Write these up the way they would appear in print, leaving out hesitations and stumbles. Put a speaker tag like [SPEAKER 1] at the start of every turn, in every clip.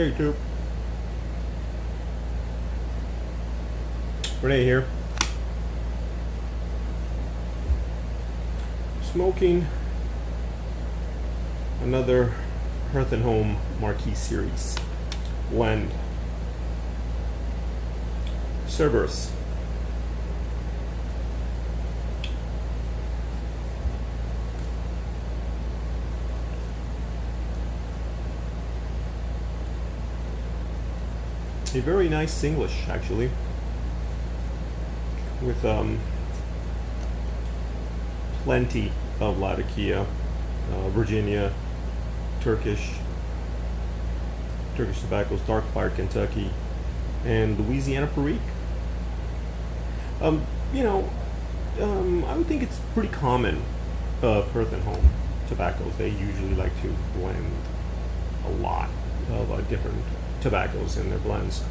[SPEAKER 1] Hey, Coop. Renee here. Smoking another Hearth and Home Marquee Series blend. Cerberus. A very nice English, actually, with plenty of Latakia, Virginia, Turkish tobaccos, Dark Fire Kentucky, and Louisiana Perique. I would think it's pretty common of Hearth and Home tobaccos. They usually like to blend a lot of different tobaccos in their blends,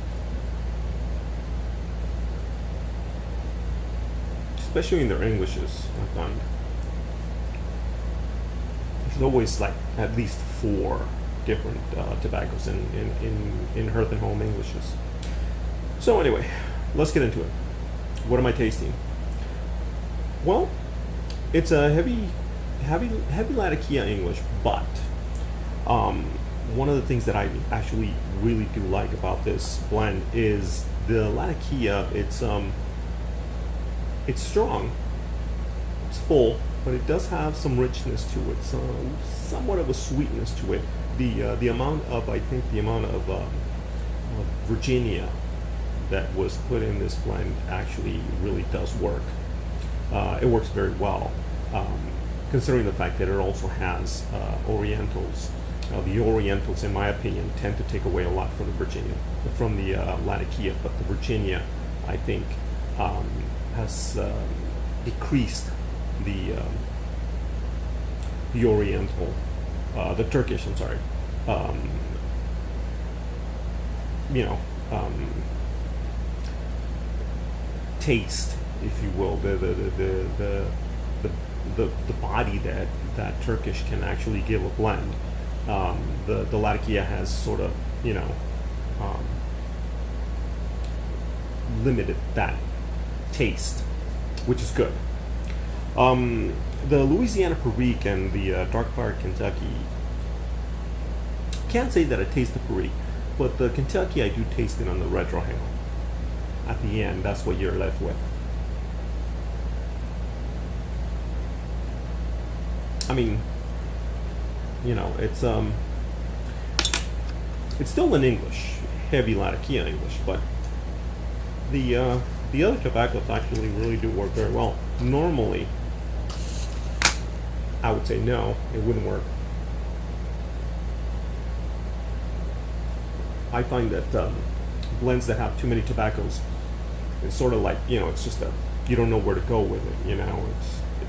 [SPEAKER 1] especially in their Englishes. I find there's always like at least 4 different tobaccos in Hearth and Home Englishes. So anyway, let's get into it. What am I tasting? Well, it's a heavy Latakia English, but one of the things that I actually really do like about this blend is the Latakia. It's strong, it's full, but it does have some richness to it, somewhat of a sweetness to it. The amount of Virginia that was put in this blend actually really does work. It works very well, considering the fact that it also has Orientals. The Orientals, in my opinion, tend to take away a lot from the Latakia, but the Virginia, I think, has decreased the Oriental, the Turkish. I'm sorry. Taste, if you will, the body that Turkish can actually give a blend. The Latakia has sort of, limited that taste, which is good. The Louisiana Perique and the Dark Fire Kentucky, can't say that I taste the Perique, but the Kentucky I do taste it on the retrohale. At the end, that's what you're left with. I mean, it's still an English, heavy Latakia English, but the other tobaccos actually really do work very well. Normally, I would say no, it wouldn't work. I find that blends that have too many tobaccos, it's sort of like, it's just you don't know where to go with it.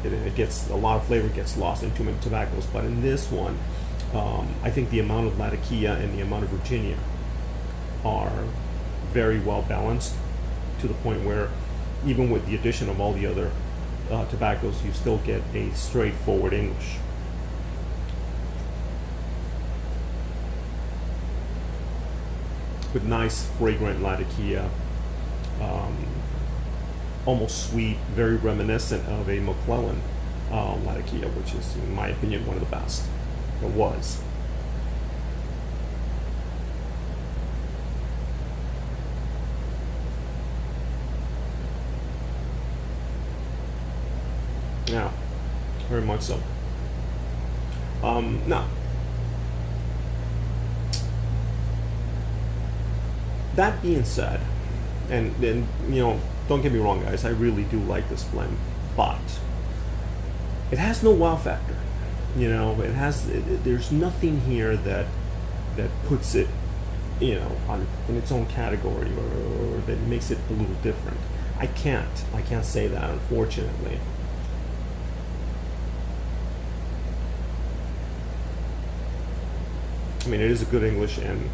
[SPEAKER 1] It gets, a lot of flavor gets lost in too many tobaccos. But in this one, I think the amount of Latakia and the amount of Virginia are very well balanced, to the point where even with the addition of all the other tobaccos, you still get a straightforward English. With nice fragrant Latakia, almost sweet, very reminiscent of a McClellan Latakia, which is, in my opinion, one of the best. It was. Yeah, very much so. Now, that being said, and don't get me wrong, guys, I really do like this blend, but it has no wow factor. There's nothing here that puts it, in its own category, or that makes it a little different. I can't say that, unfortunately. I mean, it is a good English, and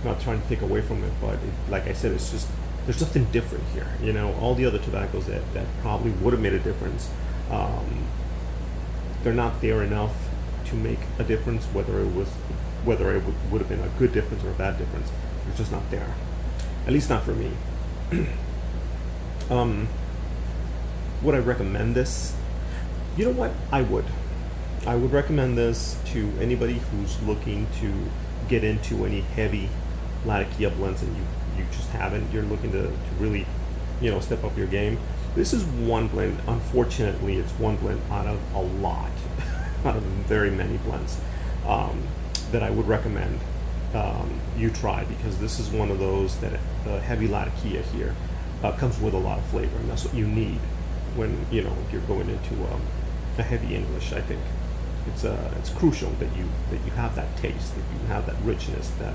[SPEAKER 1] I'm not trying to take away from it, but like I said, it's just, there's nothing different here. All the other tobaccos that probably would have made a difference, they're not there enough to make a difference, whether it would have been a good difference or a bad difference. It's just not there. At least not for me. Would I recommend this? You know what? I would. I would recommend this to anybody who's looking to get into any heavy Latakia blends and you just haven't. You're looking to really, step up your game. This is one blend. Unfortunately, it's one blend out of a lot, out of very many blends that I would recommend you try, because this is one of those that the heavy Latakia here comes with a lot of flavor, and that's what you need when if you're going into a heavy English. I think it's crucial that you have that taste, that you have that richness, that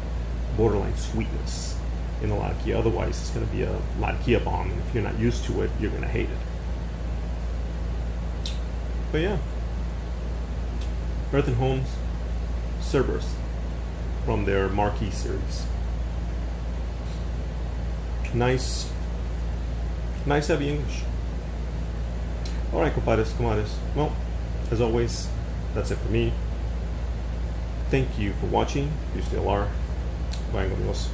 [SPEAKER 1] borderline sweetness in the Latakia. Otherwise, it's going to be a Latakia bomb, and if you're not used to it, you're going to hate it. But yeah, Hearth and Home's Cerberus from their Marquee series. Nice heavy English. All right, compadres, comadres. Well, as always, that's it for me. Thank you for watching. You still are. Bye, amigos.